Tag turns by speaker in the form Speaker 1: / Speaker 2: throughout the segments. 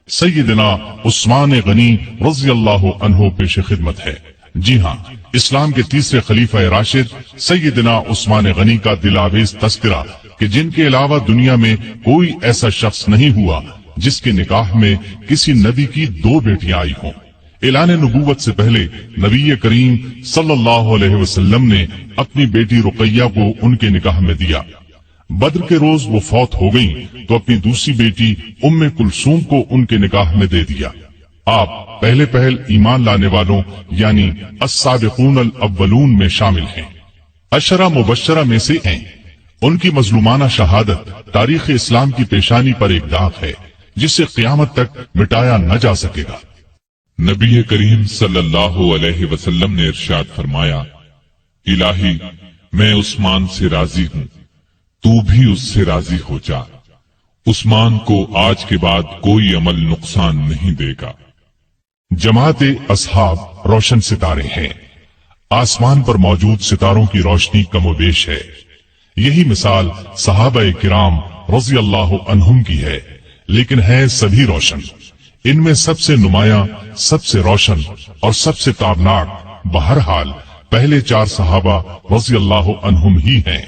Speaker 1: سیدنا عثمان غنی رضی اللہ عنہ پیش خدمت ہے۔ جی ہاں، اسلام کے تیسرے خلیفہ راشد سیدنا عثمان غنی کا دلاویز تذکرہ کہ جن کے علاوہ دنیا میں کوئی ایسا شخص نہیں ہوا جس کے نکاح میں کسی نبی کی 2 بیٹیاں آئی ہوں۔ اعلان نبوت سے پہلے نبی کریم صلی اللہ علیہ وسلم نے اپنی بیٹی رقیہ کو ان کے نکاح میں دیا۔ بدر کے روز وہ فوت ہو گئیں تو اپنی دوسری بیٹی ام کلثوم کو ان کے نکاح میں دے دیا۔ آپ پہلے ایمان لانے والوں یعنی السابقون الاولون میں شامل ہیں، عشرہ مبشرہ میں سے ہیں۔ ان کی مظلومانہ شہادت تاریخ اسلام کی پیشانی پر ایک داغ ہے جسے قیامت تک مٹایا نہ جا سکے گا۔
Speaker 2: نبی کریم صلی اللہ علیہ وسلم نے ارشاد فرمایا، الہی میں عثمان سے راضی ہوں، تو بھی اس سے راضی ہو جا۔ عثمان کو آج کے بعد کوئی عمل نقصان نہیں دے گا۔
Speaker 1: جماعت اصحاب روشن ستارے ہیں، آسمان پر موجود ستاروں کی روشنی کم و بیش ہے۔ یہی مثال صحابہ کرام رضی اللہ عنہم کی ہے، لیکن ہے سبھی روشن۔ ان میں سب سے نمایاں، سب سے روشن اور سب سے تابناک بہرحال پہلے 4 صحابہ رضی اللہ عنہم ہی ہیں۔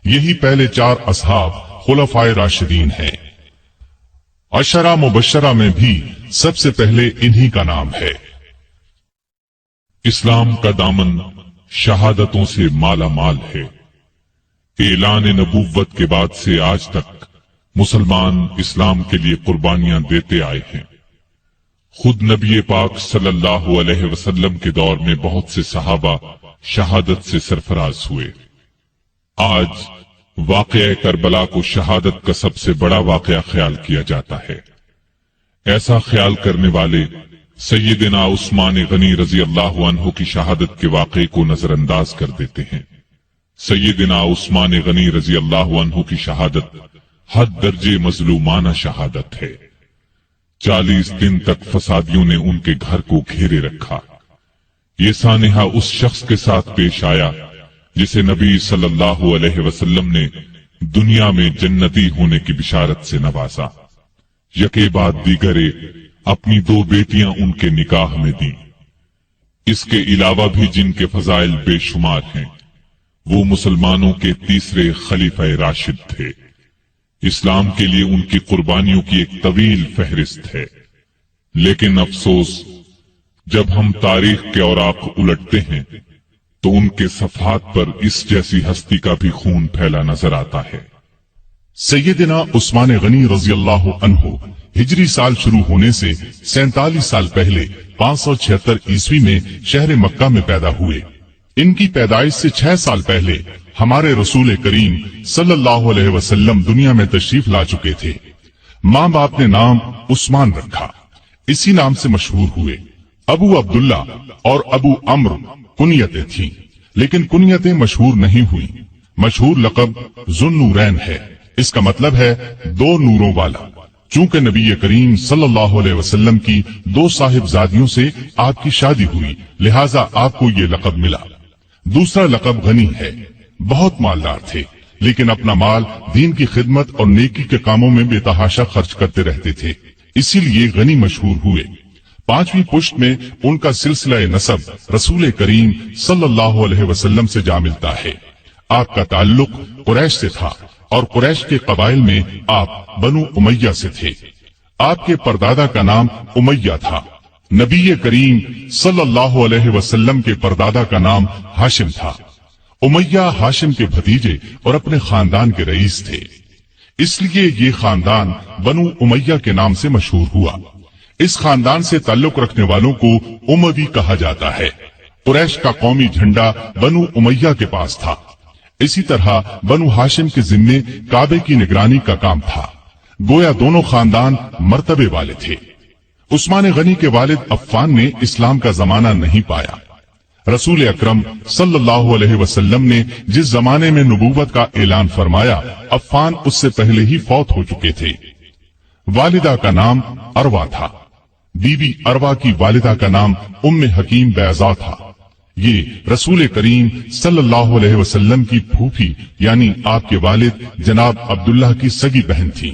Speaker 1: یہی پہلے 4 اصحاب خلفائے راشدین ہیں۔ عشرہ مبشرہ میں بھی سب سے پہلے انہی کا نام ہے۔
Speaker 2: اسلام کا دامن شہادتوں سے مالا مال ہے۔ اعلان نبوت کے بعد سے آج تک مسلمان اسلام کے لیے قربانیاں دیتے آئے ہیں۔ خود نبی پاک صلی اللہ علیہ وسلم کے دور میں بہت سے صحابہ شہادت سے سرفراز ہوئے۔ آج واقعہ کربلا کو شہادت کا سب سے بڑا واقعہ خیال کیا جاتا ہے۔ ایسا خیال کرنے والے سیدنا عثمان غنی رضی اللہ عنہ کی شہادت کے واقعے کو نظر انداز کر دیتے ہیں۔ سیدنا عثمان غنی رضی اللہ عنہ کی شہادت حد درجے مظلومانہ شہادت ہے۔ 40 دن تک فسادیوں نے ان کے گھر کو گھیرے رکھا۔ یہ سانحہ اس شخص کے ساتھ پیش آیا جسے نبی صلی اللہ علیہ وسلم نے دنیا میں جنتی ہونے کی بشارت سے نوازا۔ یکے بعد دیگرے اپنی 2 بیٹیاں ان کے نکاح میں دیں۔ اس کے علاوہ بھی جن کے فضائل بے شمار ہیں، وہ مسلمانوں کے تیسرے خلیفہ راشد تھے۔ اسلام کے لیے ان کی قربانیوں کی ایک طویل فہرست ہے، لیکن افسوس جب ہم تاریخ کے اوراق الٹتے ہیں تو ان کے صفحات پر اس جیسی ہستی کا بھی خون پھیلا نظر آتا ہے۔
Speaker 1: سیدنا عثمان غنی رضی اللہ عنہ ہجری سال شروع ہونے سے 47 سال پہلے 576 عیسوی میں شہر مکہ میں پیدا ہوئے۔ ان کی پیدائش سے 6 سال پہلے ہمارے رسول کریم صلی اللہ علیہ وسلم دنیا میں تشریف لا چکے تھے۔ ماں باپ نے نام عثمان رکھا، اسی نام سے مشہور ہوئے۔ ابو عبداللہ اور ابو عمرو کنیتیں تھیں، لیکن کنیتیں مشہور نہیں ہوئی۔ مشہور لقب ذو النورین ہے، اس کا مطلب ہے 2 نوروں والا۔ چونکہ نبی کریم صلی اللہ علیہ وسلم کی 2 صاحبزادیوں سے آپ کی شادی ہوئی، لہٰذا آپ کو یہ لقب ملا۔ دوسرا لقب غنی ہے، بہت مالدار تھے، لیکن اپنا مال دین کی خدمت اور نیکی کے کاموں میں بے تحاشا خرچ کرتے رہتے تھے، اسی لیے غنی مشہور ہوئے۔ 5ویں پشت میں ان کا سلسلہ نسب رسول کریم صلی اللہ علیہ وسلم سے جا ملتا ہے۔ آپ کا تعلق قریش سے تھا اور قریش کے قبائل میں آپ بنو امیہ سے تھے۔ آپ کے پردادا کا نام امیہ تھا۔ نبی کریم صلی اللہ علیہ وسلم کے پردادا کا نام ہاشم تھا۔ امیہ ہاشم کے بھتیجے اور اپنے خاندان کے رئیس تھے، اس لیے یہ خاندان بنو امیہ کے نام سے مشہور ہوا۔ اس خاندان سے تعلق رکھنے والوں کو اموی کہا جاتا ہے۔ قریش کا قومی جھنڈا بنو امیہ کے پاس تھا۔ اسی طرح بنو ہاشم کے ذمے کعبے کی نگرانی کا کام تھا۔ گویا دونوں خاندان مرتبے والے تھے۔ عثمان غنی کے والد عفان نے اسلام کا زمانہ نہیں پایا۔ رسول اکرم صلی اللہ علیہ وسلم نے جس زمانے میں نبوت کا اعلان فرمایا، عفان اس سے پہلے ہی فوت ہو چکے تھے۔ والدہ کا نام اروا تھا۔ بی بی اروا کی والدہ کا نام ام حکیم بیضا تھا۔ یہ رسول کریم صلی اللہ علیہ وسلم کی پھوپھی یعنی آپ کے والد جناب عبداللہ کی سگی بہن تھی۔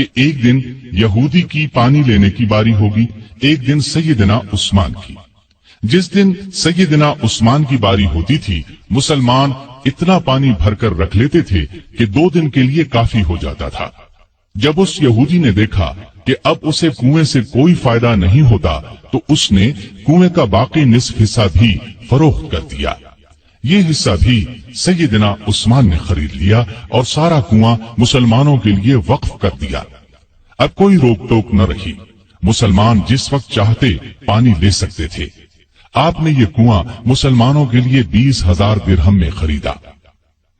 Speaker 1: کہ ایک دن یہودی کی پانی لینے کی باری ہوگی، ایک دن سیدنا عثمان کی۔ جس دن سیدنا عثمان کی باری ہوتی تھی مسلمان اتنا پانی بھر کر رکھ لیتے تھے کہ 2 دن کے لیے کافی ہو جاتا تھا۔ جب اس یہودی نے دیکھا کہ اب اسے کنویں سے کوئی فائدہ نہیں ہوتا تو اس نے کنویں کا باقی نصف حصہ بھی فروخت کر دیا۔ یہ حصہ بھی سیدنا عثمان نے خرید لیا اور سارا کنواں مسلمانوں کے لیے وقف کر دیا۔ اب کوئی روک ٹوک نہ رہی، مسلمان جس وقت چاہتے پانی لے سکتے تھے۔ آپ نے یہ کنواں مسلمانوں کے لیے 20,000 درہم میں خریدا۔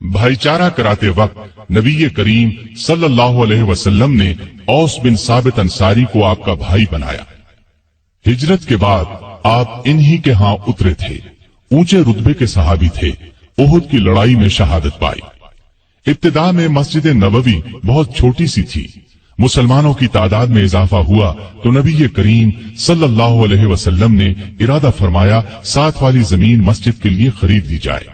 Speaker 1: بھائی چارہ کراتے وقت نبی کریم صلی اللہ علیہ وسلم نے اوس بن ثابت انصاری کو آپ کا بھائی بنایا۔ ہجرت کے بعد آپ انہی کے ہاں اترے تھے، اونچے رتبے کے صحابی تھے، احد کی لڑائی میں شہادت پائی۔ ابتدا میں مسجد نبوی بہت چھوٹی سی تھی، مسلمانوں کی تعداد میں اضافہ ہوا تو نبی کریم صلی اللہ علیہ وسلم نے ارادہ فرمایا 7 والی زمین مسجد کے لیے خرید لی جائے۔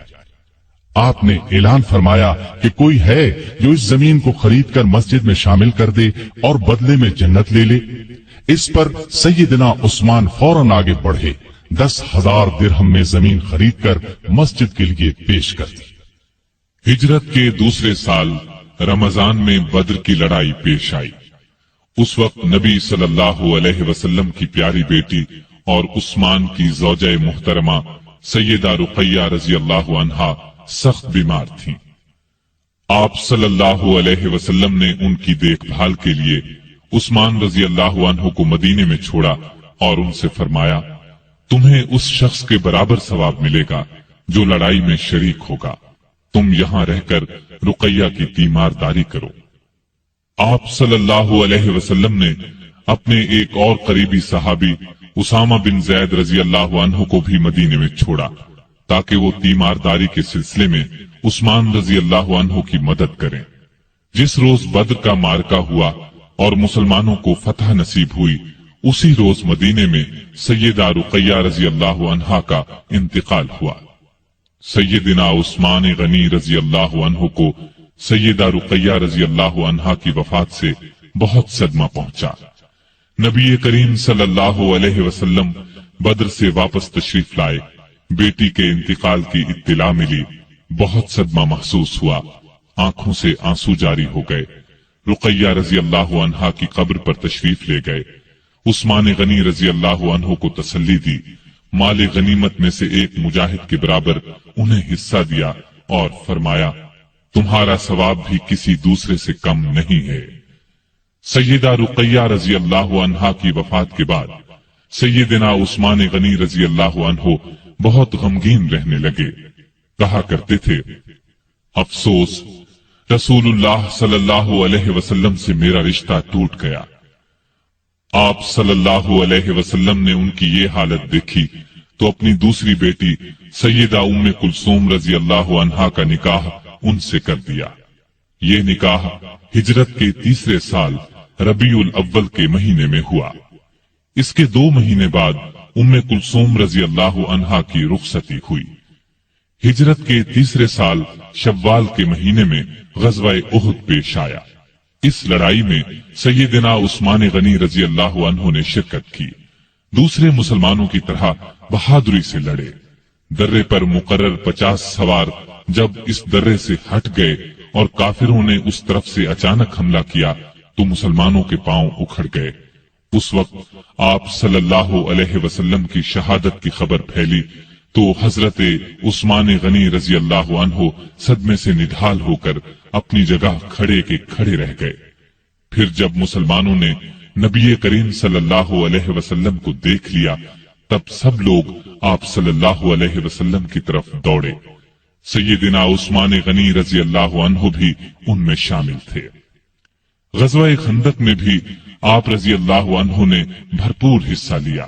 Speaker 1: آپ نے اعلان فرمایا کہ کوئی ہے جو اس زمین کو خرید کر مسجد میں شامل کر دے اور بدلے میں جنت لے لے۔ اس پر سیدنا عثمان فوراً آگے بڑھے، 10,000 درہم میں زمین خرید کر مسجد کے لیے پیش کر دی۔
Speaker 2: ہجرت کے دوسرے سال رمضان میں بدر کی لڑائی پیش آئی۔ اس وقت نبی صلی اللہ علیہ وسلم کی پیاری بیٹی اور عثمان کی زوجہ محترمہ سیدہ رقیہ رضی اللہ عنہا سخت بیمار تھیں۔ آپ صلی اللہ علیہ وسلم نے ان کی دیکھ بھال کے لیے عثمان رضی اللہ عنہ کو مدینے میں چھوڑا اور ان سے فرمایا، تمہیں اس شخص کے برابر ثواب ملے گا جو لڑائی میں شریک ہوگا، تم یہاں رہ کر رقیہ کی تیمارداری کرو۔ آپ صلی اللہ علیہ وسلم نے اپنے ایک اور قریبی صحابی اسامہ بن زید رضی اللہ عنہ کو بھی مدینے میں چھوڑا تاکہ وہ تیمارداری کے سلسلے میں عثمان رضی اللہ عنہ کی مدد کریں۔ جس روز بدر کا معرکہ ہوا اور مسلمانوں کو فتح نصیب ہوئی، اسی روز مدینے میں سیدہ رقیہ رضی اللہ عنہا کا انتقال ہوا۔ سیدنا عثمان غنی رضی اللہ عنہ کو سیدہ رقیہ رضی اللہ عنہا کی وفات سے بہت صدمہ پہنچا۔ نبی کریم صلی اللہ علیہ وسلم بدر سے واپس تشریف لائے، بیٹی کے انتقال کی اطلاع ملی، بہت صدمہ محسوس ہوا، آنکھوں سے آنسو جاری ہو گئے۔ رقیہ رضی اللہ عنہا کی قبر پر تشریف لے گئے، عثمان غنی رضی اللہ عنہ کو تسلی دی، مال غنیمت میں سے ایک مجاہد کے برابر انہیں حصہ دیا اور فرمایا، تمہارا ثواب بھی کسی دوسرے سے کم نہیں ہے۔ سیدہ رقیہ رضی اللہ عنہا کی وفات کے بعد سیدنا عثمان غنی رضی اللہ عنہ بہت غمگین رہنے لگے، کہا کرتے تھے، افسوس رسول اللہ صلی اللہ علیہ وسلم سے میرا رشتہ ٹوٹ گیا۔ آپ صلی اللہ علیہ وسلم نے ان کی یہ حالت دیکھی تو اپنی دوسری بیٹی سیدہ ام کلثوم رضی اللہ عنہا کا نکاح ان سے کر دیا۔ یہ نکاح ہجرت کے تیسرے سال ربیع الاول کے مہینے میں ہوا۔ اس کے 2 مہینے بعد ام کلثوم رضی اللہ عنہا کی رخصتی ہوئی۔ ہجرت کے تیسرے سال شوال کے مہینے میں غزوہ احد پیش آیا۔ اس لڑائی میں سیدنا عثمان غنی رضی اللہ عنہ نے شرکت کی، دوسرے مسلمانوں کی طرح بہادری سے لڑے۔ درے پر مقرر 50 سوار جب اس درے سے ہٹ گئے اور کافروں نے اس طرف سے اچانک حملہ کیا تو مسلمانوں کے پاؤں اکھڑ گئے۔ اس وقت آپ صلی اللہ علیہ وسلم کی شہادت کی خبر پھیلی تو حضرت عثمان غنی رضی اللہ عنہ صدمے سے نڈھال ہو کر اپنی جگہ کھڑے کے کھڑے رہ گئے۔ پھر جب مسلمانوں نے نبی کریم صلی اللہ علیہ وسلم کو دیکھ لیا تب سب لوگ آپ صلی اللہ علیہ وسلم کی طرف دوڑے۔ سیدنا عثمان غنی رضی اللہ عنہ بھی ان میں شامل تھے۔ غزوہ خندق میں بھی آپ رضی اللہ عنہ نے بھرپور حصہ لیا۔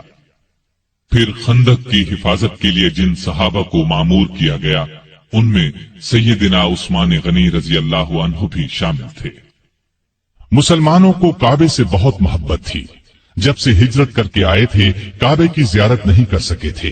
Speaker 2: پھر خندق کی حفاظت کے لیے جن صحابہ کو مامور کیا گیا ان میں سیدنا عثمان غنی رضی اللہ عنہ بھی شامل تھے۔
Speaker 1: مسلمانوں کو کعبے سے بہت محبت تھی۔ جب سے ہجرت کر کے آئے تھے کعبے کی زیارت نہیں کر سکے تھے۔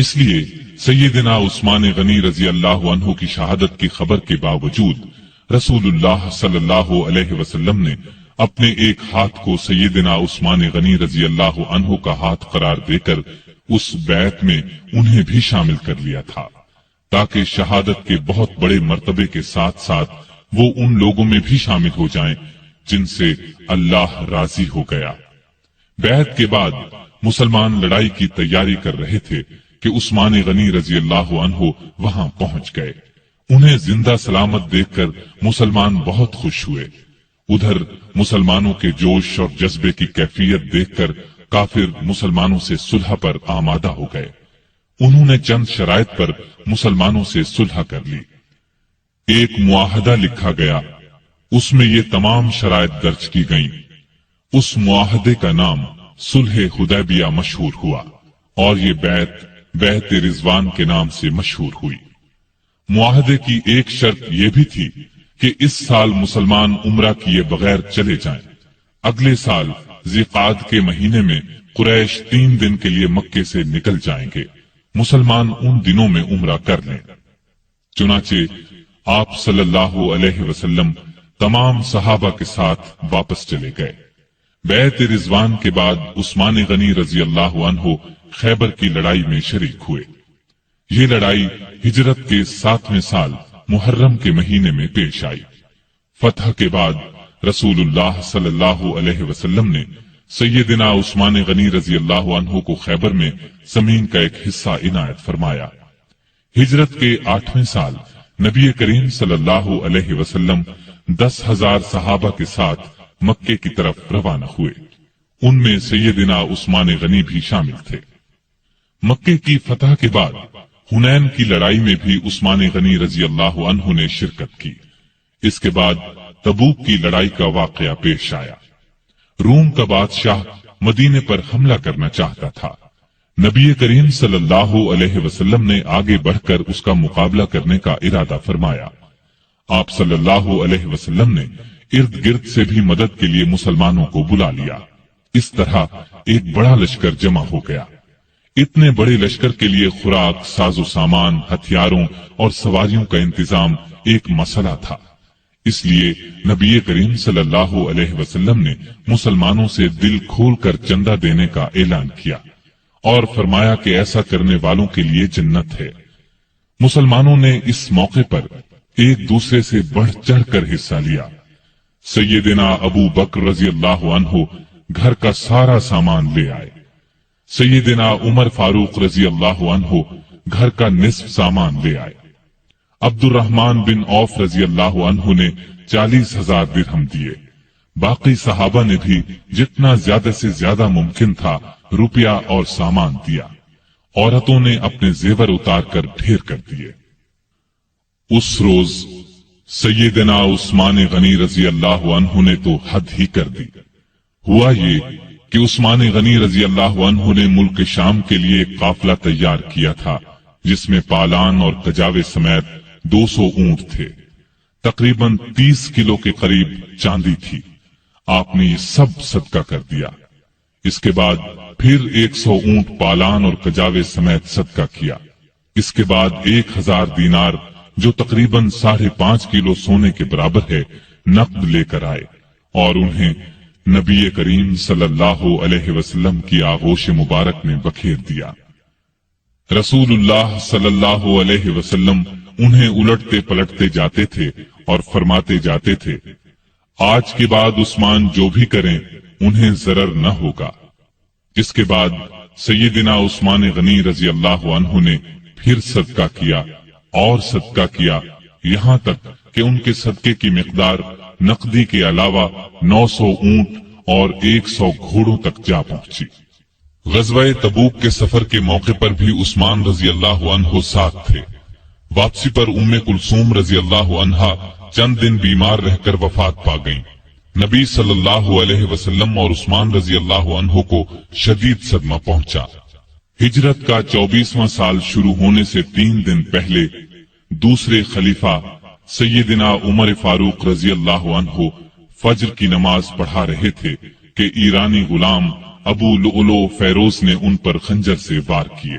Speaker 2: اس لیے سیدنا عثمان غنی رضی اللہ عنہ کی شہادت کی خبر کے باوجود رسول اللہ صلی اللہ علیہ وسلم نے اپنے ایک ہاتھ کو سیدنا عثمان غنی رضی اللہ عنہ کا ہاتھ قرار دے کر اس بیعت میں انہیں بھی شامل کر لیا تھا، تاکہ شہادت کے بہت بڑے مرتبے کے ساتھ ساتھ وہ ان لوگوں میں بھی شامل ہو جائیں جن سے اللہ راضی ہو گیا۔ بیعت کے بعد مسلمان لڑائی کی تیاری کر رہے تھے کہ عثمان غنی رضی اللہ عنہ وہاں پہنچ گئے۔ انہیں زندہ سلامت دیکھ کر مسلمان بہت خوش ہوئے۔ ادھر مسلمانوں کے جوش اور جذبے کی کیفیت دیکھ کر کافر مسلمانوں سے صلح پر آمادہ ہو گئے۔ انہوں نے چند شرائط پر مسلمانوں سے صلح کر لی۔ ایک معاہدہ لکھا گیا، اس میں یہ تمام شرائط درج کی گئیں۔ اس معاہدے کا نام صلح حدیبیہ مشہور ہوا اور یہ بیعت رضوان کے نام سے مشہور ہوئی۔ معاہدے کی ایک شرط یہ بھی تھی کہ اس سال مسلمان عمرہ کیے بغیر چلے جائیں۔ اگلے سال ذی-قعدہ کے مہینے میں قریش 3 دن کے لیے مکے سے نکل جائیں گے، مسلمان ان دنوں میں عمرہ کر لیں۔ چنانچہ آپ صلی اللہ علیہ وسلم تمام صحابہ کے ساتھ واپس چلے گئے۔ بیعت رضوان کے بعد عثمان غنی رضی اللہ عنہ خیبر کی لڑائی میں شریک ہوئے۔ یہ لڑائی ہجرت کے 7ویں سال محرم کے مہینے میں پیش آئی۔ فتح کے بعد رسول اللہ صلی اللہ علیہ وسلم نے سیدنا عثمان غنی رضی اللہ عنہ کو خیبر میں زمین کا ایک حصہ عنایت فرمایا۔ ہجرت کے 8ویں سال نبی کریم صلی اللہ علیہ وسلم 10,000 صحابہ کے ساتھ مکے کی طرف روانہ ہوئے۔ ان میں سیدنا عثمان غنی بھی شامل تھے۔ مکے کی فتح کے بعد حنین کی لڑائی میں بھی عثمان غنی رضی اللہ عنہ نے شرکت کی۔ اس کے بعد تبوک کی لڑائی کا واقعہ پیش آیا۔ روم کا بادشاہ مدینے پر حملہ کرنا چاہتا تھا۔ نبی کریم صلی اللہ علیہ وسلم نے آگے بڑھ کر اس کا مقابلہ کرنے کا ارادہ فرمایا۔ آپ صلی اللہ علیہ وسلم نے ارد گرد سے بھی مدد کے لیے مسلمانوں کو بلا لیا۔ اس طرح ایک بڑا لشکر جمع ہو گیا۔ اتنے بڑے لشکر کے لیے خوراک، ساز و سامان، ہتھیاروں اور سواریوں کا انتظام ایک مسئلہ تھا۔ اس لیے نبی کریم صلی اللہ علیہ وسلم نے مسلمانوں سے دل کھول کر چندہ دینے کا اعلان کیا اور فرمایا کہ ایسا کرنے والوں کے لیے جنت ہے۔ مسلمانوں نے اس موقع پر ایک دوسرے سے بڑھ چڑھ کر حصہ لیا۔ سیدنا ابو بکر رضی اللہ عنہ گھر کا سارا سامان لے آئے۔ سیدنا عمر فاروق رضی اللہ عنہ گھر کا نصف سامان لے آئے۔ عبد الرحمن بن عوف رضی اللہ عنہ نے 40,000 درہم دیے۔ باقی صحابہ نے بھی جتنا زیادہ سے زیادہ ممکن تھا روپیہ اور سامان دیا۔ عورتوں نے اپنے زیور اتار کر ڈھیر کر دیے۔ اس روز سیدنا عثمان غنی رضی اللہ عنہ نے تو حد ہی کر دی۔ ہوا یہ کہ عثمان غنی رضی اللہ عنہ نے ملک شام کے لیے ایک قافلہ تیار کیا تھا جس میں پالان اور کجاوے سمیت 200 اونٹ تھے۔ تقریباً 30 کلو کے قریب چاندی تھی۔ آپ نے یہ سب صدقہ کر دیا۔ اس کے بعد پھر 100 اونٹ پالان اور کجاوے سمیت صدقہ کیا۔ اس کے بعد 1000 دینار جو تقریباً 5.5 کلو سونے کے برابر ہے نقد لے کر آئے اور انہیں نبی کریم صلی اللہ علیہ وسلم کی آغوش مبارک میں بکھیر دیا۔ رسول اللہ صلی اللہ علیہ وسلم انہیں الٹتے پلٹتے جاتے تھے اور فرماتے جاتے تھے، آج کے بعد عثمان جو بھی کریں انہیں ضرر نہ ہوگا۔ اس کے بعد سیدنا عثمان غنی رضی اللہ عنہ نے پھر صدقہ کیا اور صدقہ کیا، یہاں تک کہ ان کے صدقے کی مقدار نقدی کے علاوہ 900 اونٹ اور 100 گھوڑوں تک جا پہنچی۔ غزوہ تبوک کے سفر کے موقع پر بھی عثمان رضی اللہ عنہ ساتھ تھے۔ واپسی پر ام کلثوم رضی اللہ عنہا چند دن بیمار رہ کر وفات پا گئیں۔ نبی صلی اللہ علیہ وسلم اور عثمان رضی اللہ عنہ کو شدید صدمہ پہنچا۔ ہجرت کا 24واں سال شروع ہونے سے 3 دن پہلے دوسرے خلیفہ سیدنا عمر فاروق رضی اللہ عنہ فجر کی نماز پڑھا رہے تھے کہ ایرانی غلام ابو لؤلؤ فیروز نے ان پر خنجر سے وار کیے۔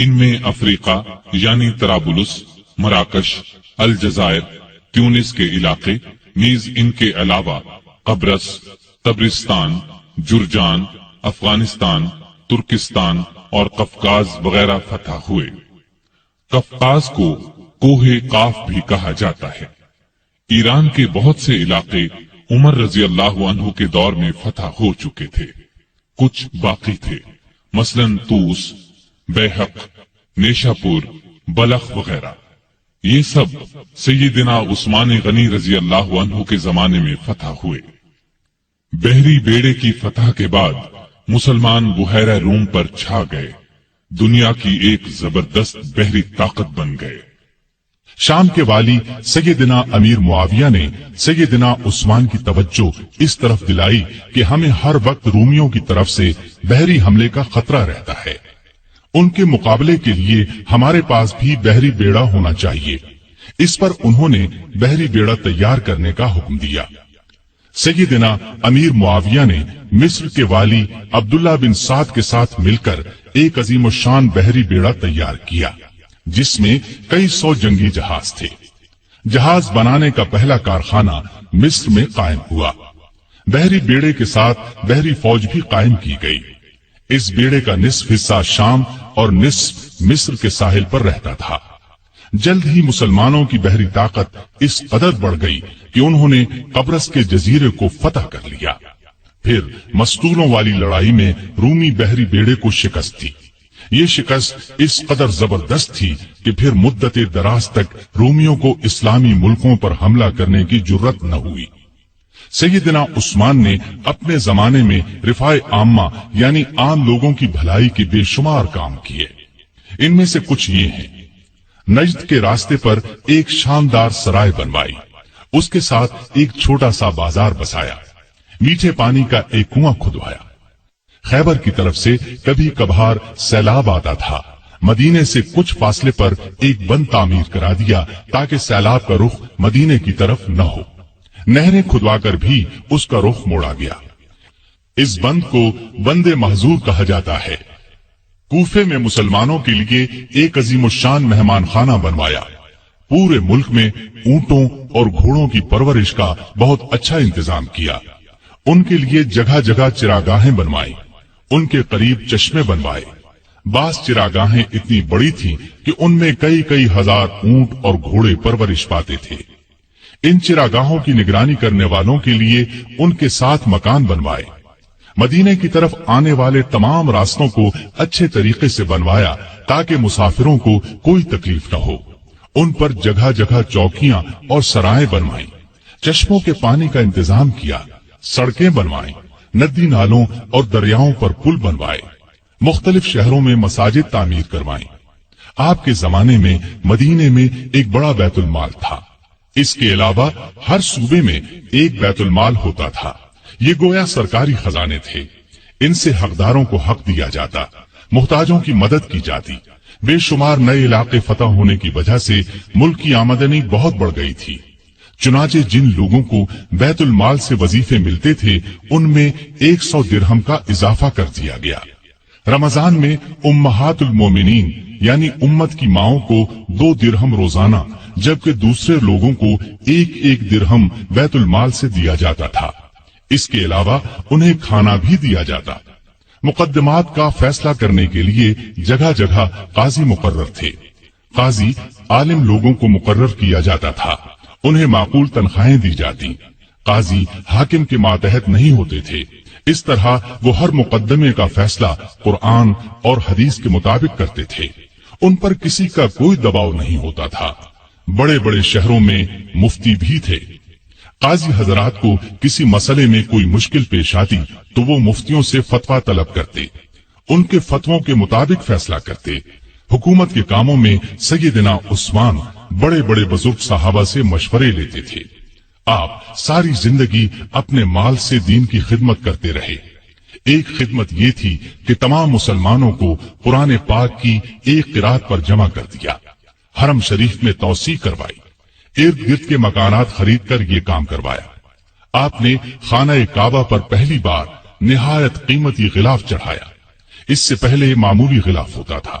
Speaker 2: ان میں افریقہ یعنی طرابلس، مراکش، الجزائر، تیونس کے علاقے، نیز ان کے علاوہ قبرص، طبرستان، جرجان، افغانستان، ترکستان اور قفقاز وغیرہ فتح ہوئے۔ قفقاز کو کوہ قاف بھی کہا جاتا ہے۔ ایران کے بہت سے علاقے عمر رضی اللہ عنہ کے دور میں فتح ہو چکے تھے، کچھ باقی تھے، مثلاً طوس، بیحق، نیشاپور، بلخ وغیرہ۔ یہ سب سیدنا عثمان غنی رضی اللہ عنہ کے زمانے میں فتح ہوئے۔ بحری بیڑے کی فتح کے بعد مسلمان بحیرہ روم پر چھا گئے، دنیا کی ایک زبردست بحری طاقت بن گئے۔
Speaker 1: شام کے والی سیدنا امیر معاویہ نے سیدنا عثمان کی توجہ اس طرف دلائی کہ ہمیں ہر وقت رومیوں کی طرف سے بحری حملے کا خطرہ رہتا ہے، ان کے مقابلے کے لیے ہمارے پاس بھی بحری بیڑا ہونا چاہیے۔ اس پر انہوں نے بحری بیڑا تیار کرنے کا حکم دیا۔ سیدنا امیر معاویہ نے مصر کے والی عبداللہ بن سعد کے ساتھ مل کر ایک عظیم الشان بحری بیڑا تیار کیا، جس میں کئی سو جنگی جہاز تھے۔ جہاز بنانے کا پہلا کارخانہ مصر میں قائم ہوا۔ بحری بیڑے کے ساتھ بحری فوج بھی قائم کی گئی۔ اس بیڑے کا نصف حصہ شام اور نصف مصر کے ساحل پر رہتا تھا۔ جلد ہی مسلمانوں کی بحری طاقت اس قدر بڑھ گئی کہ انہوں نے قبرص کے جزیرے کو فتح کر لیا۔ پھر مستولوں والی لڑائی میں رومی بحری بیڑے کو شکست دی۔ یہ شکست اس قدر زبردست تھی کہ پھر مدت دراز تک رومیوں کو اسلامی ملکوں پر حملہ کرنے کی جرت نہ ہوئی۔ سیدنا عثمان نے اپنے زمانے میں رفاع عامہ یعنی عام لوگوں کی بھلائی کے بے شمار کام کیے۔ ان میں سے کچھ یہ ہیں: نجد کے راستے پر ایک شاندار سرائے بنوائی، اس کے ساتھ ایک چھوٹا سا بازار بسایا، میٹھے پانی کا ایک کنواں کھدوایا۔ خیبر کی طرف سے کبھی کبھار سیلاب آتا تھا، مدینے سے کچھ فاصلے پر ایک بند تعمیر کرا دیا تاکہ سیلاب کا رخ مدینے کی طرف نہ ہو۔ نہریں کھدوا کر بھی اس کا رخ موڑا گیا۔ اس بند کو بند محظور کہا جاتا ہے۔ کوفے میں مسلمانوں کے لیے ایک عظیم الشان مہمان خانہ بنوایا۔ پورے ملک میں اونٹوں اور گھوڑوں کی پرورش کا بہت اچھا انتظام کیا۔ ان کے لیے جگہ جگہ چراگاہیں بنوائی، ان کے قریب چشمے بنوائے۔ بعض چراگاہیں اتنی بڑی تھیں کہ ان میں کئی کئی ہزار اونٹ اور گھوڑے پرورش پاتے تھے۔ ان چراگاہوں کی نگرانی کرنے والوں کے لیے ان کے ساتھ مکان بنوائے۔ مدینے کی طرف آنے والے تمام راستوں کو اچھے طریقے سے بنوایا تاکہ مسافروں کو کوئی تکلیف نہ ہو۔ ان پر جگہ جگہ چوکیاں اور سرائیں بنوائیں، چشموں کے پانی کا انتظام کیا، سڑکیں بنوائیں، ندی نالوں اور دریاؤں پر پل بنوائے، مختلف شہروں میں مساجد تعمیر کروائیں۔ آپ کے زمانے میں مدینے میں ایک بڑا بیت المال تھا۔ اس کے علاوہ ہر صوبے میں ایک بیت المال ہوتا تھا۔ یہ گویا سرکاری خزانے تھے۔ ان سے حقداروں کو حق دیا جاتا، محتاجوں کی مدد کی جاتی۔ بے شمار نئے علاقے فتح ہونے کی وجہ سے ملک کی آمدنی بہت بڑھ گئی تھی۔ چنانچہ جن لوگوں کو بیت المال سے وظیفے ملتے تھے ان میں 100 درہم کا اضافہ کر دیا گیا۔ رمضان میں امہات المومنین یعنی امت کی ماؤں کو 2 درہم روزانہ، جبکہ دوسرے لوگوں کو 1 درہم بیت المال سے دیا جاتا تھا۔ اس کے علاوہ انہیں کھانا بھی دیا جاتا۔ مقدمات کا فیصلہ کرنے کے لیے جگہ جگہ قاضی مقرر تھے۔ قاضی عالم لوگوں کو مقرر کیا جاتا تھا، انہیں معقول تنخواہیں دی جاتی۔ قاضی حاکم کے ماتحت نہیں ہوتے تھے۔ اس طرح وہ ہر مقدمے کا فیصلہ قرآن اور حدیث کے مطابق کرتے تھے۔ ان پر کسی کا کوئی دباؤ نہیں ہوتا تھا۔ بڑے بڑے شہروں میں مفتی بھی تھے۔ قاضی حضرات کو کسی مسئلے میں کوئی مشکل پیش آتی تو وہ مفتیوں سے فتویٰ طلب کرتے، ان کے فتووں کے مطابق فیصلہ کرتے۔ حکومت کے کاموں میں سیدنا عثمان بڑے بڑے بزرگ صحابہ سے مشورے لیتے تھے۔ آپ ساری زندگی اپنے مال سے دین کی خدمت کرتے رہے۔ ایک خدمت یہ تھی کہ تمام مسلمانوں کو قرآن پاک کی ایک قرات پر جمع کر دیا، حرم شریف میں توسیع کروائی، ارد گرد کے مکانات خرید کر یہ کام کروایا۔ آپ نے خانہ کعبہ پر پہلی بار نہایت قیمتی غلاف چڑھایا۔ اس سے پہلے معمولی غلاف ہوتا تھا۔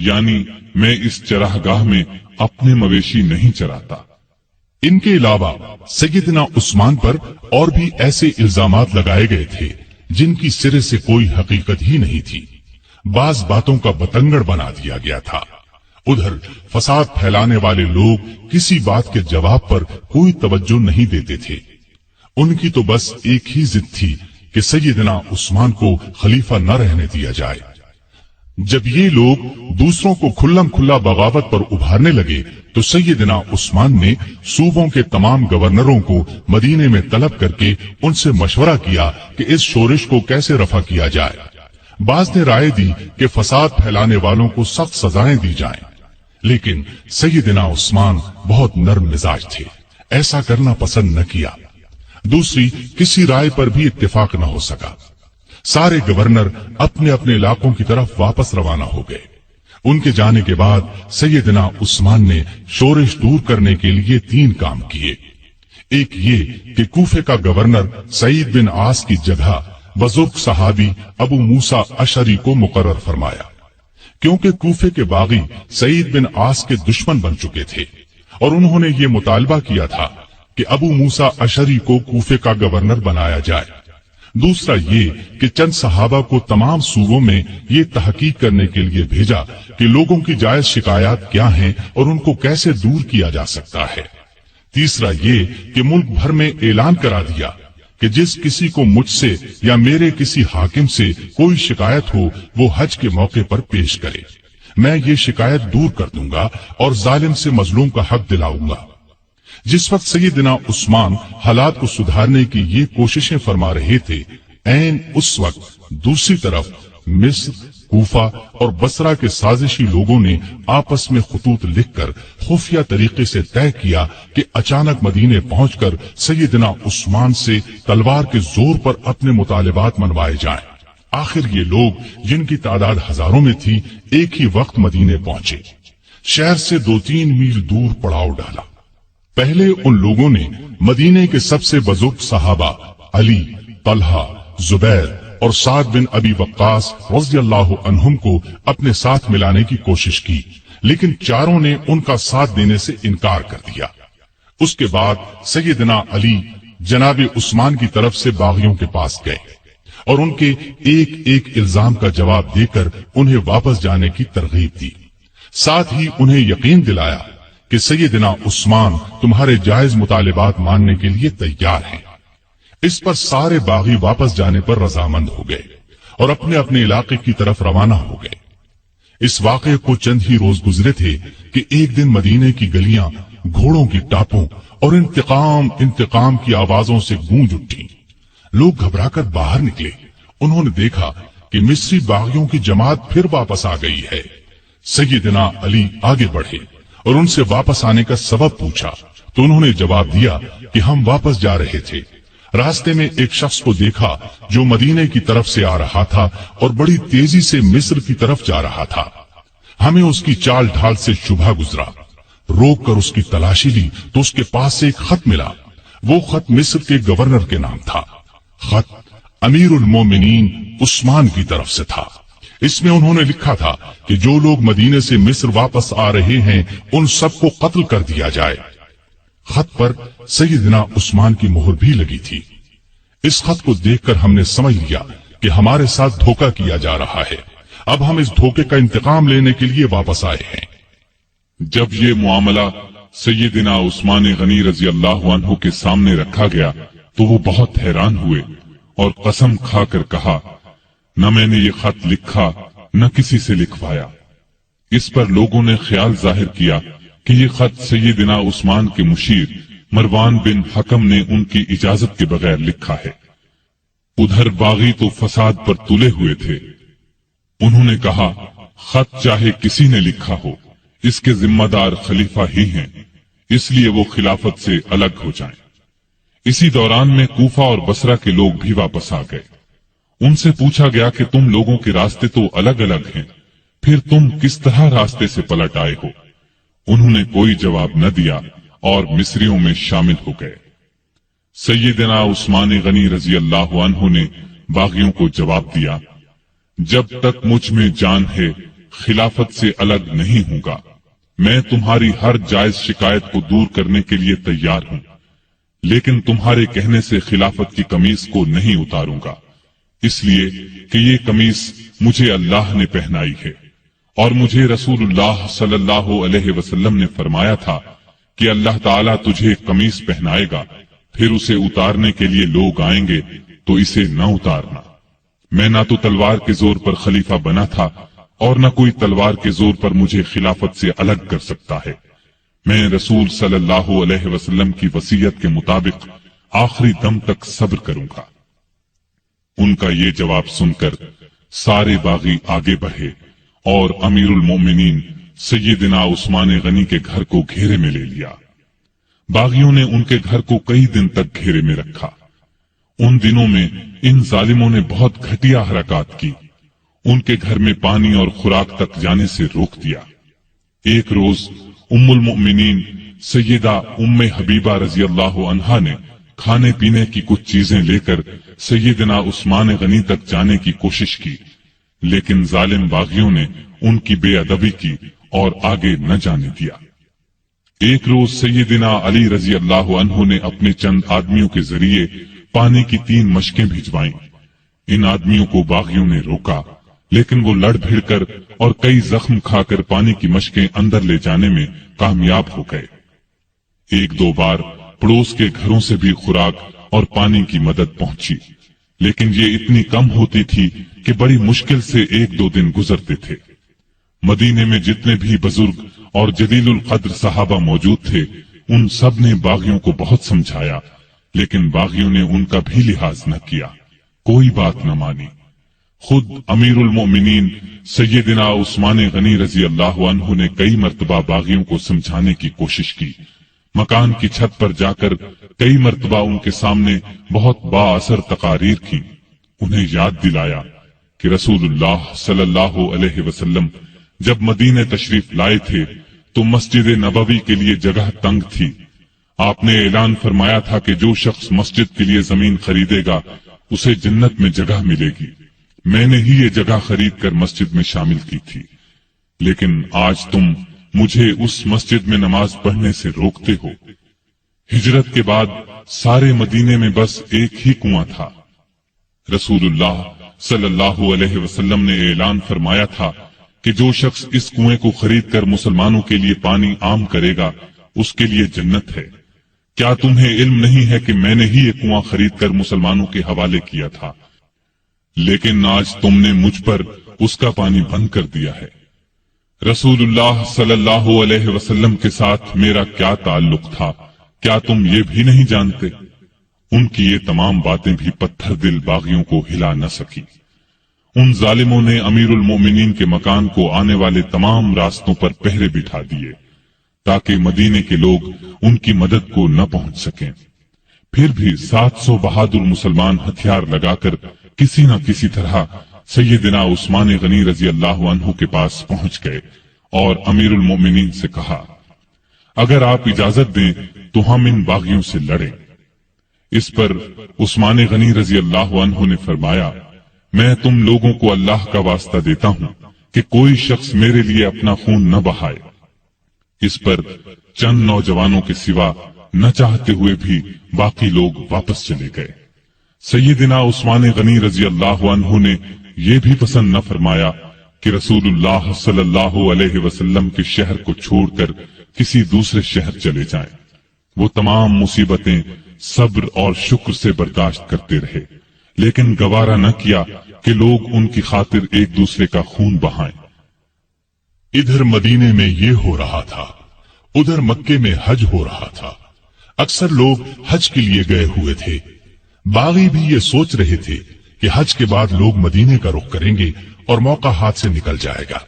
Speaker 2: یعنی میں اس چراگاہ میں اپنے مویشی نہیں چراتا۔
Speaker 1: ان کے علاوہ سیدنا عثمان پر اور بھی ایسے الزامات لگائے گئے تھے جن کی سرے سے کوئی حقیقت ہی نہیں تھی۔ بعض باتوں کا بتنگڑ بنا دیا گیا تھا۔ ادھر فساد پھیلانے والے لوگ کسی بات کے جواب پر کوئی توجہ نہیں دیتے تھے۔ ان کی تو بس ایک ہی ضد تھی کہ سیدنا عثمان کو خلیفہ نہ رہنے دیا جائے۔ جب یہ لوگ دوسروں کو کھلم کھلا بغاوت پر ابھارنے لگے تو سیدنا عثمان نے صوبوں کے تمام گورنروں کو مدینے میں طلب کر کے ان سے مشورہ کیا کہ اس شورش کو کیسے رفع کیا جائے۔ بعض نے رائے دی کہ فساد پھیلانے والوں کو سخت سزائیں دی جائیں، لیکن سیدنا عثمان بہت نرم مزاج تھے، ایسا کرنا پسند نہ کیا۔ دوسری کسی رائے پر بھی اتفاق نہ ہو سکا۔ سارے گورنر اپنے اپنے علاقوں کی طرف واپس روانہ ہو گئے۔ ان کے جانے کے بعد سیدنا عثمان نے شورش دور کرنے کے لیے 3 کام کیے۔ ایک یہ کہ کوفے کا گورنر سعید بن عاص کی جگہ بزرگ صحابی ابو موسیٰ اشعری کو مقرر فرمایا، کیونکہ کوفے کے باغی سعید بن عاص کے دشمن بن چکے تھے اور انہوں نے یہ مطالبہ کیا تھا کہ ابو موسیٰ اشعری کو کوفے کا گورنر بنایا جائے۔ دوسرا یہ کہ چند صحابہ کو تمام صوبوں میں یہ تحقیق کرنے کے لیے بھیجا کہ لوگوں کی جائز شکایات کیا ہیں اور ان کو کیسے دور کیا جا سکتا ہے۔ تیسرا یہ کہ ملک بھر میں اعلان کرا دیا کہ جس کسی کو مجھ سے یا میرے کسی حاکم سے کوئی شکایت ہو وہ حج کے موقع پر پیش کرے، میں یہ شکایت دور کر دوں گا اور ظالم سے مظلوم کا حق دلاؤں گا۔ جس وقت سیدنا عثمان حالات کو سدھارنے کی یہ کوششیں فرما رہے تھے، عین اس وقت دوسری طرف مصر، کوفہ اور بصرہ کے سازشی لوگوں نے آپس میں خطوط لکھ کر خفیہ طریقے سے طے کیا کہ اچانک مدینے پہنچ کر سیدنا عثمان سے تلوار کے زور پر اپنے مطالبات منوائے جائیں۔ آخر یہ لوگ جن کی تعداد ہزاروں میں تھی ایک ہی وقت مدینے پہنچے۔ شہر سے 2-3 میل دور پڑاؤ ڈالا۔ پہلے ان لوگوں نے مدینے کے سب سے بزرگ صحابہ علی، طلحہ، زبیر اور سعد بن ابی وقاص رضی اللہ عنہم کو اپنے ساتھ ملانے کی کوشش کی، لیکن چاروں نے ان کا ساتھ دینے سے انکار کر دیا۔ اس کے بعد سیدنا علی جناب عثمان کی طرف سے باغیوں کے پاس گئے اور ان کے ایک ایک الزام کا جواب دے کر انہیں واپس جانے کی ترغیب دی، ساتھ ہی انہیں یقین دلایا کہ سیدنا عثمان تمہارے جائز مطالبات ماننے کے لیے تیار ہیں۔ اس پر سارے باغی واپس جانے پر رضامند ہو گئے اور اپنے اپنے علاقے کی طرف روانہ ہو گئے۔ اس واقعے کو چند ہی روز گزرے تھے کہ ایک دن مدینے کی گلیاں گھوڑوں کی ٹاپوں اور انتقام کی آوازوں سے گونج اٹھی۔ لوگ گھبرا کر باہر نکلے۔ انہوں نے دیکھا کہ مصری باغیوں کی جماعت پھر واپس آ گئی ہے۔ سیدنا علی آگے بڑھے اور ان سے واپس آنے کا سبب پوچھا تو انہوں نے جواب دیا کہ ہم واپس جا رہے تھے، راستے میں ایک شخص کو دیکھا جو مدینے کی طرف سے آ رہا تھا اور بڑی تیزی سے مصر کی طرف جا رہا تھا۔ ہمیں اس کی چال ڈھال سے شبہ گزرا، روک کر اس کی تلاشی لی تو اس کے پاس سے ایک خط ملا۔ وہ خط مصر کے گورنر کے نام تھا۔ خط امیر المومنین عثمان کی طرف سے تھا۔ اس میں انہوں نے لکھا تھا کہ جو لوگ مدینے سے مصر واپس آ رہے ہیں ان سب کو قتل کر دیا جائے۔ خط پر سیدنا عثمان کی مہر بھی لگی تھی۔ اس خط کو دیکھ کر ہم نے سمجھ لیا کہ ہمارے ساتھ دھوکہ کیا جا رہا ہے۔ اب ہم اس دھوکے کا انتقام لینے کے لیے واپس آئے ہیں۔
Speaker 2: جب یہ معاملہ سیدنا عثمان غنی رضی اللہ عنہ کے سامنے رکھا گیا تو وہ بہت حیران ہوئے اور قسم کھا کر کہا، نہ میں نے یہ خط لکھا نہ کسی سے لکھوایا۔ اس پر لوگوں نے خیال ظاہر کیا کہ یہ خط سیدنا عثمان کے مشیر مروان بن حکم نے ان کی اجازت کے بغیر لکھا ہے۔ ادھر باغی تو فساد پر تلے ہوئے تھے۔ انہوں نے کہا، خط چاہے کسی نے لکھا ہو، اس کے ذمہ دار خلیفہ ہی ہیں، اس لیے وہ خلافت سے الگ ہو جائیں۔ اسی دوران میں کوفہ اور بصرہ کے لوگ بھی واپس آ گئے۔ ان سے پوچھا گیا کہ تم لوگوں کے راستے تو الگ الگ ہیں، پھر تم کس طرح راستے سے پلٹ آئے ہو؟ انہوں نے کوئی جواب نہ دیا اور مصریوں میں شامل ہو گئے۔ سیدنا عثمان غنی رضی اللہ عنہ نے باغیوں کو جواب دیا، جب تک مجھ میں جان ہے خلافت سے الگ نہیں ہوں گا۔ میں تمہاری ہر جائز شکایت کو دور کرنے کے لیے تیار ہوں، لیکن تمہارے کہنے سے خلافت کی قمیص کو نہیں اتاروں گا، اس لیے کہ یہ قمیص مجھے اللہ نے پہنائی ہے، اور مجھے رسول اللہ صلی اللہ علیہ وسلم نے فرمایا تھا کہ اللہ تعالیٰ تجھے قمیص پہنائے گا، پھر اسے اتارنے کے لیے لوگ آئیں گے تو اسے نہ اتارنا۔ میں نہ تو تلوار کے زور پر خلیفہ بنا تھا اور نہ کوئی تلوار کے زور پر مجھے خلافت سے الگ کر سکتا ہے۔ میں رسول صلی اللہ علیہ وسلم کی وصیت کے مطابق آخری دم تک صبر کروں گا۔ ان کا یہ جواب سن کر سارے باغی آگے بڑھے اور امیر المومنین سیدنا عثمان غنی کے گھر کو گھیرے میں لے لیا۔ باغیوں نے ان کے گھر کو کئی دن تک گھیرے میں رکھا۔ ان دنوں میں ان ظالموں نے بہت گھٹیا حرکات کی، ان کے گھر میں پانی اور خوراک تک جانے سے روک دیا۔ ایک روز ام المؤمنین سیدہ ام حبیبہ رضی اللہ عنہا نے کھانے پینے کی کچھ چیزیں لے کر سیدنا عثمان غنی تک جانے کی کوشش کی، لیکن ظالم باغیوں نے ان کی بے ادبی کی اور آگے نہ جانے دیا۔ ایک روز سیدنا علی رضی اللہ عنہ نے اپنے چند آدمیوں کے ذریعے پانی کی 3 مشکیں بھجوائیں۔ ان آدمیوں کو باغیوں نے روکا، لیکن وہ لڑ بھیڑ کر اور کئی زخم کھا کر پانی کی مشکیں اندر لے جانے میں کامیاب ہو گئے۔ ایک دو بار پڑوس کے گھروں سے بھی خوراک اور پانی کی مدد پہنچی، لیکن یہ اتنی کم ہوتی تھی کہ بڑی مشکل سے 1-2 دن گزرتے تھے۔ مدینے میں جتنے بھی بزرگ اور جلیل القدر صحابہ موجود تھے، ان سب نے باغیوں کو بہت سمجھایا، لیکن باغیوں نے ان کا بھی لحاظ نہ کیا، کوئی بات نہ مانی۔ خود امیر المومنین سیدنا عثمان غنی رضی اللہ عنہ نے کئی مرتبہ باغیوں کو سمجھانے کی کوشش کی، مکان کی چھت پر جا کر کئی مرتبہ ان کے سامنے بہت با اثر تقاریر کی، انہیں یاد دلایا کہ رسول اللہ صلی اللہ علیہ وسلم جب مدینے تشریف لائے تھے تو مسجد نبوی کے لیے جگہ تنگ تھی۔ آپ نے اعلان فرمایا تھا کہ جو شخص مسجد کے لیے زمین خریدے گا اسے جنت میں جگہ ملے گی۔ میں نے ہی یہ جگہ خرید کر مسجد میں شامل کی تھی، لیکن آج تم مجھے اس مسجد میں نماز پڑھنے سے روکتے ہو۔ ہجرت کے بعد سارے مدینے میں بس ایک ہی کنواں تھا۔ رسول اللہ صلی اللہ علیہ وسلم نے اعلان فرمایا تھا کہ جو شخص اس کنویں کو خرید کر مسلمانوں کے لیے پانی عام کرے گا اس کے لیے جنت ہے۔ کیا تمہیں علم نہیں ہے کہ میں نے ہی یہ کنواں خرید کر مسلمانوں کے حوالے کیا تھا، لیکن آج تم نے مجھ پر اس کا پانی بند کر دیا ہے۔ رسول اللہ صلی اللہ علیہ وسلم کے ساتھ میرا کیا تعلق تھا، کیا تم یہ بھی نہیں جانتے؟ ان کی یہ تمام باتیں بھی پتھر دل باغیوں کو ہلا نہ سکی۔ ان ظالموں نے امیر المومنین کے مکان کو آنے والے تمام راستوں پر پہرے بٹھا دیے تاکہ مدینے کے لوگ ان کی مدد کو نہ پہنچ سکیں۔ پھر بھی 700 بہادر مسلمان ہتھیار لگا کر کسی نہ کسی طرح سیدنا عثمان غنی رضی اللہ عنہ کے پاس پہنچ گئے اور امیر المومنین سے کہا، اگر آپ اجازت دیں تو ہم ان باغیوں سے لڑیں۔ اس پر عثمان غنی رضی اللہ عنہ نے فرمایا، میں تم لوگوں کو اللہ کا واسطہ دیتا ہوں کہ کوئی شخص میرے لیے اپنا خون نہ بہائے۔ اس پر چند نوجوانوں کے سوا نہ چاہتے ہوئے بھی باقی لوگ واپس چلے گئے۔ سیدنا عثمان غنی رضی اللہ عنہ نے یہ بھی پسند نہ فرمایا کہ رسول اللہ صلی اللہ علیہ وسلم کے شہر کو چھوڑ کر کسی دوسرے شہر چلے جائیں۔ وہ تمام مصیبتیں صبر اور شکر سے برداشت کرتے رہے، لیکن گوارا نہ کیا کہ لوگ ان کی خاطر ایک دوسرے کا خون بہائیں۔
Speaker 1: ادھر مدینے میں یہ ہو رہا تھا، ادھر مکے میں حج ہو رہا تھا۔ اکثر لوگ حج کے لیے گئے ہوئے تھے۔ باغی بھی یہ سوچ رہے تھے کہ حج کے بعد لوگ مدینے کا رخ کریں گے اور موقع ہاتھ سے نکل جائے گا،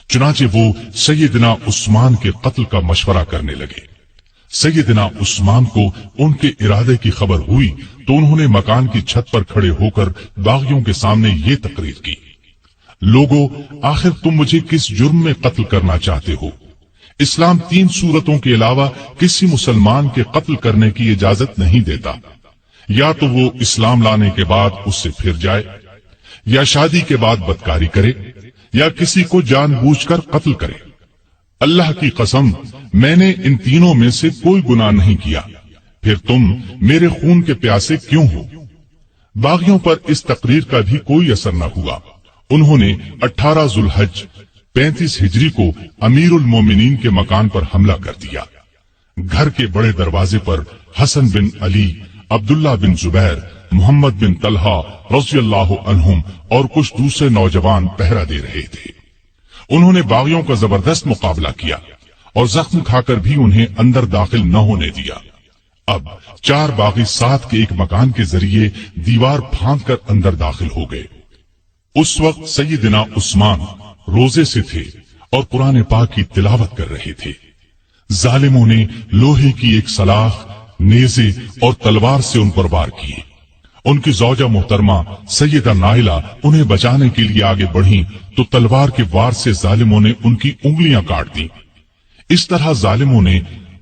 Speaker 1: چنانچہ وہ سیدنا عثمان کے قتل کا مشورہ کرنے لگے۔ سیدنا عثمان کو ان کے ارادے کی خبر ہوئی تو انہوں نے مکان کی چھت پر کھڑے ہو کر باغیوں کے سامنے یہ تقریر کی، لوگو، آخر تم مجھے کس جرم میں قتل کرنا چاہتے ہو؟ اسلام 3 صورتوں کے علاوہ کسی مسلمان کے قتل کرنے کی اجازت نہیں دیتا، یا تو وہ اسلام لانے کے بعد اس سے پھر جائے، یا شادی کے بعد بدکاری کرے، یا کسی کو جان بوجھ کر قتل کرے۔ اللہ کی قسم میں نے ان تینوں میں سے کوئی گناہ نہیں کیا، پھر تم میرے خون کے پیاسے کیوں ہو؟ باغیوں پر اس تقریر کا بھی کوئی اثر نہ ہوا۔ انہوں نے 18 ذوالحج 35 ہجری کو امیر المومنین کے مکان پر حملہ کر دیا۔ گھر کے بڑے دروازے پر حسن بن علی، عبداللہ بن زبیر، محمد بن طلحہ رضی اللہ عنہم اور کچھ دوسرے نوجوان پہرا دے رہے تھے۔ انہوں نے باغیوں کا زبردست مقابلہ کیا اور زخم کھا کر بھی انہیں اندر داخل نہ ہونے دیا۔ اب 4 باغی ساتھ کے ایک مکان کے ذریعے دیوار پھاند کر اندر داخل ہو گئے۔ اس وقت سیدنا عثمان روزے سے تھے اور قرآن پاک کی تلاوت کر رہے تھے۔ ظالموں نے لوہے کی ایک سلاخ، نیزے اور تلوار سے ان پر وار کیے۔ ان کی زوجہ محترمہ سیدہ نائلہ انہیں بچانے کے لیے آگے بڑھیں تو تلوار کے وار سے ظالموں نے ان کی انگلیاں کاٹ دیں۔ اس طرح ظالموں نے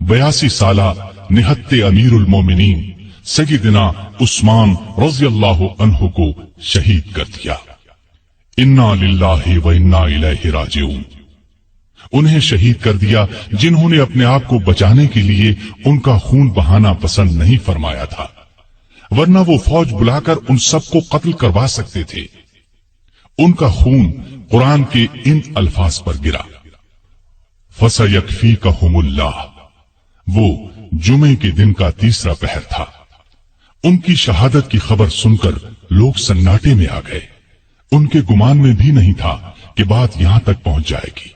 Speaker 1: 82 سالہ نہتے امیر المومنین سیدنا عثمان رضی اللہ عنہ کو شہید کر دیا۔ انا للہ و انا الیہ راجعون۔ انہیں شہید کر دیا جنہوں نے اپنے آپ کو بچانے کے لیے ان کا خون بہانا پسند نہیں فرمایا تھا، ورنہ وہ فوج بلا کر ان سب کو قتل کروا سکتے تھے۔ ان کا خون قرآن کے ان الفاظ پر گرا، فَسَيَكْفِيكَهُمُ اللَّهُ۔ وہ جمعے کے دن کا تیسرا پہر تھا۔ ان کی شہادت کی خبر سن کر لوگ سناٹے میں آ گئے۔ ان کے گمان میں بھی نہیں تھا کہ بات یہاں تک پہنچ جائے گی۔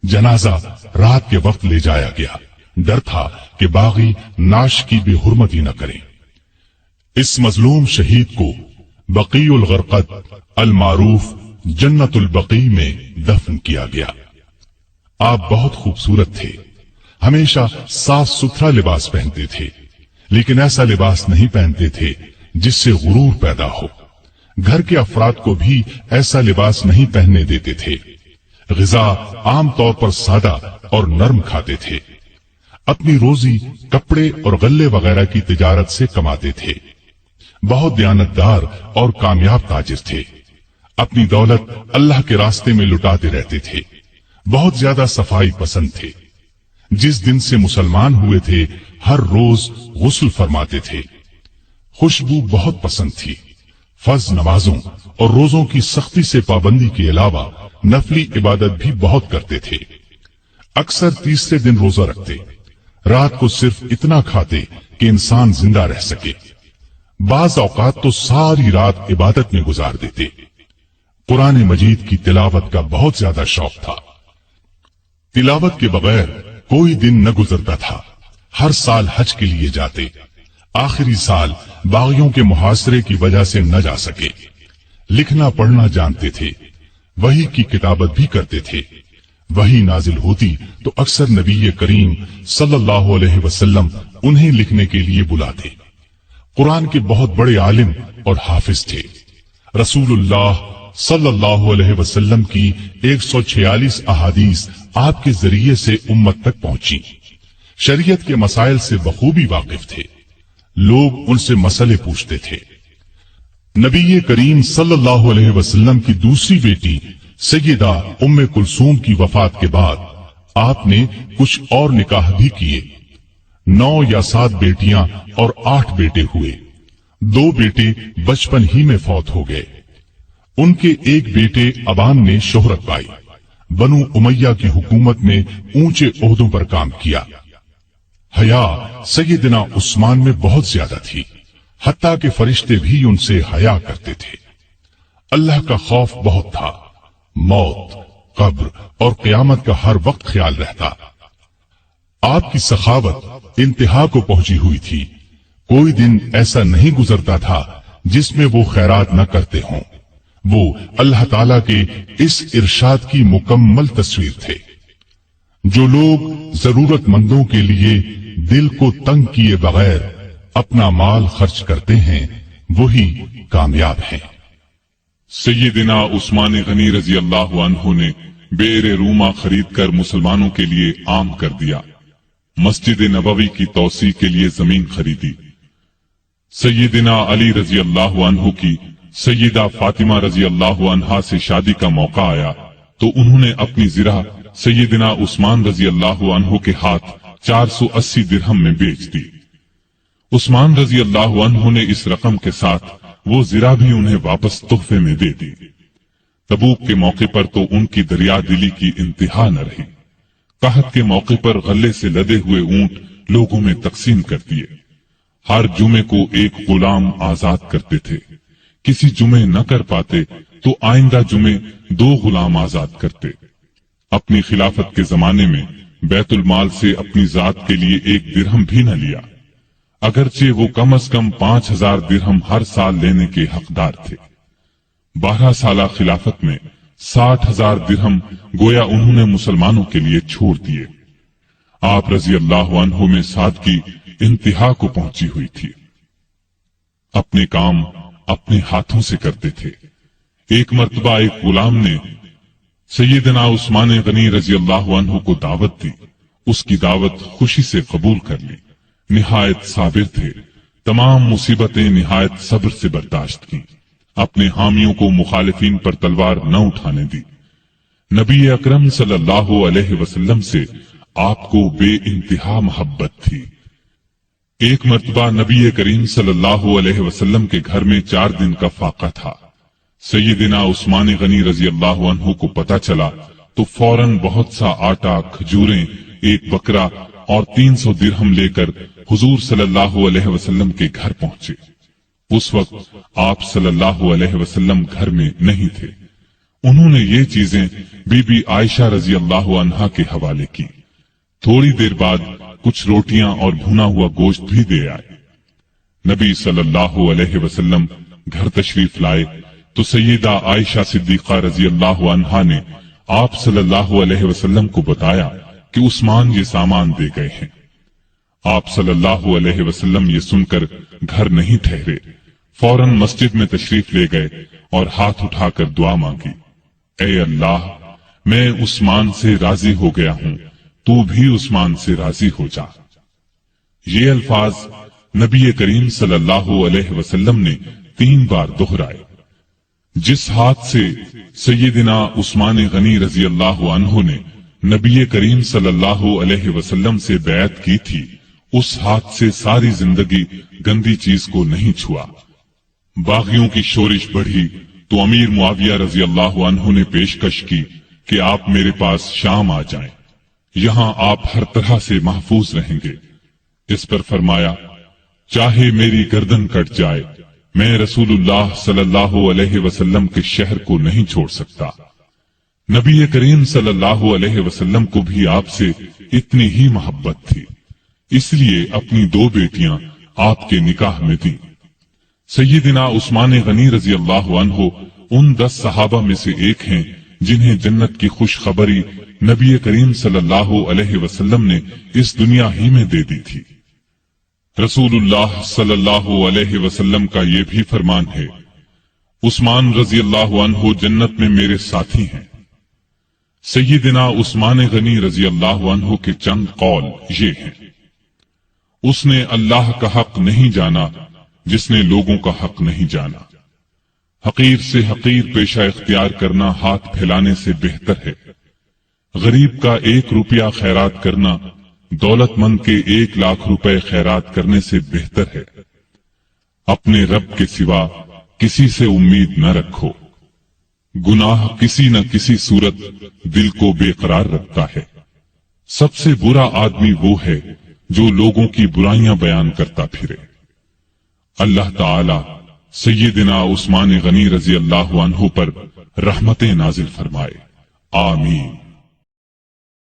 Speaker 1: جنازہ رات کے وقت لے جایا گیا، ڈر تھا کہ باغی ناش کی بے حرمتی نہ کریں۔ اس مظلوم شہید کو بقیع الغرقد المعروف جنت البقیع میں دفن کیا گیا۔ آپ بہت خوبصورت تھے، ہمیشہ صاف ستھرا لباس پہنتے تھے، لیکن ایسا لباس نہیں پہنتے تھے جس سے غرور پیدا ہو۔ گھر کے افراد کو بھی ایسا لباس نہیں پہننے دیتے تھے۔ غذا عام طور پر سادہ اور نرم کھاتے تھے۔ اپنی روزی کپڑے اور غلے وغیرہ کی تجارت سے کماتے تھے۔ بہت دیانتدار اور کامیاب تاجر تھے۔ اپنی دولت اللہ کے راستے میں لٹاتے رہتے تھے۔ بہت زیادہ صفائی پسند تھے۔ جس دن سے مسلمان ہوئے تھے ہر روز غسل فرماتے تھے۔ خوشبو بہت پسند تھی۔ فرض نمازوں اور روزوں کی سختی سے پابندی کے علاوہ نفلی عبادت بھی بہت کرتے تھے۔ اکثر تیسرے دن روزہ رکھتے، رات کو صرف اتنا کھاتے کہ انسان زندہ رہ سکے۔ بعض اوقات تو ساری رات عبادت میں گزار دیتے۔ قرآن مجید کی تلاوت کا بہت زیادہ شوق تھا۔ تلاوت کے بغیر کوئی دن نہ گزرتا تھا۔ ہر سال حج کے لیے جاتے، آخری سال باغیوں کے محاصرے کی وجہ سے نہ جا سکے۔ لکھنا پڑھنا جانتے تھے، وحی کی کتابت بھی کرتے تھے۔ وحی نازل ہوتی تو اکثر نبی کریم صلی اللہ علیہ وسلم انہیں لکھنے کے لیے بلاتے۔ قرآن کے بہت بڑے عالم اور حافظ تھے۔ رسول اللہ صلی اللہ علیہ وسلم کی 146 احادیث آپ کے ذریعے سے امت تک پہنچی۔ شریعت کے مسائل سے بخوبی واقف تھے۔ لوگ ان سے مسئلے پوچھتے تھے۔ نبی کریم صلی اللہ علیہ وسلم کی دوسری بیٹی سیدہ ام کلثوم کی وفات کے بعد آپ نے کچھ اور نکاح بھی کیے۔ 9 یا 7 بیٹیاں اور 8 بیٹے ہوئے۔ 2 بیٹے بچپن ہی میں فوت ہو گئے۔ ان کے ایک بیٹے ابان نے شہرت پائی، بنو امیہ کی حکومت میں اونچے عہدوں پر کام کیا۔ حیا سیدنا عثمان میں بہت زیادہ تھی، حتیٰ کہ فرشتے بھی ان سے حیا کرتے تھے۔ اللہ کا خوف بہت تھا۔ موت، قبر اور قیامت کا ہر وقت خیال رہتا۔ آپ کی سخاوت انتہا کو پہنچی ہوئی تھی۔ کوئی دن ایسا نہیں گزرتا تھا جس میں وہ خیرات نہ کرتے ہوں۔ وہ اللہ تعالیٰ کے اس ارشاد کی مکمل تصویر تھے۔ جو لوگ ضرورت مندوں کے لیے دل کو تنگ کیے بغیر اپنا مال خرچ کرتے ہیں وہی کامیاب ہیں۔
Speaker 2: سیدنا عثمان غنی رضی اللہ عنہ نے بئر روما خرید کر مسلمانوں کے لیے عام کر دیا۔ مسجد نبوی کی توسیع کے لیے زمین خریدی۔ سیدنا علی رضی اللہ عنہ کی سیدہ فاطمہ رضی اللہ عنہا سے شادی کا موقع آیا تو انہوں نے اپنی زرہ سیدنا عثمان رضی اللہ عنہ کے ہاتھ 480 درہم میں بیچ دی۔ عثمان رضی اللہ عنہ نے اس رقم کے ساتھ وہ زرہ بھی انہیں واپس تحفے میں دے دی۔ تبوک کے موقع پر تو ان کی دریا دلی کی انتہا نہ رہی۔ قحط کے موقع پر غلے سے لدے ہوئے اونٹ لوگوں میں تقسیم کر دیے۔ ہر جمعے کو ایک غلام آزاد کرتے تھے۔ کسی جمعے نہ کر پاتے تو آئندہ جمعے 2 غلام آزاد کرتے۔ اپنی خلافت کے زمانے میں بیت المال سے اپنی ذات کے لیے 1 درہم بھی نہ لیا، اگرچہ وہ کم از کم 5000 درہم ہر سال لینے کے حقدار تھے۔ 12 سالہ خلافت میں 60,000 درہم گویا انہوں نے مسلمانوں کے لیے چھوڑ دیے۔ آپ رضی اللہ عنہ میں سادگی انتہا کو پہنچی ہوئی تھی۔ اپنے کام اپنے ہاتھوں سے کرتے تھے۔ ایک مرتبہ ایک غلام نے سیدنا عثمان غنی رضی اللہ عنہ کو دعوت دی۔ اس کی دعوت خوشی سے قبول کر لی۔ نہایت صابر تھے، تمام مصیبتیں نہایت صبر سے برداشت کی، اپنے حامیوں کو مخالفین پر تلوار نہ اٹھانے دی۔ نبی اکرم صلی اللہ علیہ وسلم سے آپ کو بے انتہا محبت تھی۔ ایک مرتبہ نبی کریم صلی اللہ علیہ وسلم کے گھر میں 4 دن کا فاقہ تھا۔ سیدنا عثمان غنی رضی اللہ عنہ کو پتہ چلا تو فوراً بہت سا آٹا، کھجوریں، 1 بکرا اور 300 درہم لے کر حضور صلی اللہ علیہ وسلم کے گھر پہنچے۔ اس وقت آپ صلی اللہ علیہ وسلم گھر میں نہیں تھے۔ انہوں نے یہ چیزیں بی بی عائشہ رضی اللہ عنہا کے حوالے کی۔ تھوڑی دیر بعد کچھ روٹیاں اور بھنا ہوا گوشت بھی دے آئے۔ نبی صلی اللہ علیہ وسلم گھر تشریف لائے تو سیدہ عائشہ صدیقہ رضی اللہ عنہا نے آپ صلی اللہ علیہ وسلم کو بتایا کہ عثمان یہ سامان دے گئے ہیں۔ آپ صلی اللہ علیہ وسلم یہ سن کر گھر نہیں ٹھہرے، فوراً مسجد میں تشریف لے گئے اور ہاتھ اٹھا کر دعا مانگی، اے اللہ، میں عثمان سے راضی ہو گیا ہوں، تو بھی عثمان سے راضی ہو جا۔ یہ الفاظ نبی کریم صلی اللہ علیہ وسلم نے 3 بار دہرائے۔ جس ہاتھ سے سیدنا عثمان غنی رضی اللہ عنہ نے نبی کریم صلی اللہ علیہ وسلم سے بیعت کی تھی، اس ہاتھ سے ساری زندگی گندی چیز کو نہیں چھوا۔ باغیوں کی شورش بڑھی تو امیر معاویہ رضی اللہ عنہ نے پیشکش کی کہ آپ میرے پاس شام آ جائیں، یہاں آپ ہر طرح سے محفوظ رہیں گے۔ اس پر فرمایا، چاہے میری گردن کٹ جائے، میں رسول اللہ صلی اللہ علیہ وسلم کے شہر کو نہیں چھوڑ سکتا۔ نبی کریم صلی اللہ علیہ وسلم کو بھی آپ سے اتنی ہی محبت تھی، اس لیے اپنی 2 بیٹیاں آپ کے نکاح میں دیں۔ سیدنا عثمان غنی رضی اللہ عنہ ان 10 صحابہ میں سے ایک ہیں جنہیں جنت کی خوشخبری نبی کریم صلی اللہ علیہ وسلم نے اس دنیا ہی میں دے دی تھی۔ رسول اللہ صلی اللہ علیہ وسلم کا یہ بھی فرمان ہے، عثمان رضی اللہ عنہ جنت میں میرے ساتھی ہیں۔ سیدنا عثمان غنی رضی اللہ عنہ کے چند قول یہ ہیں، اس نے اللہ کا حق نہیں جانا جس نے لوگوں کا حق نہیں جانا۔ حقیر سے حقیر پیشہ اختیار کرنا ہاتھ پھیلانے سے بہتر ہے۔ غریب کا 1 روپیہ خیرات کرنا دولت مند کے 1 لاکھ روپے خیرات کرنے سے بہتر ہے۔ اپنے رب کے سوا کسی سے امید نہ رکھو۔ گناہ کسی نہ کسی صورت دل کو بے قرار رکھتا ہے۔ سب سے برا آدمی وہ ہے جو لوگوں کی برائیاں بیان کرتا پھرے۔ اللہ تعالی سیدنا عثمان غنی رضی اللہ عنہ پر رحمتیں نازل فرمائے، آمین۔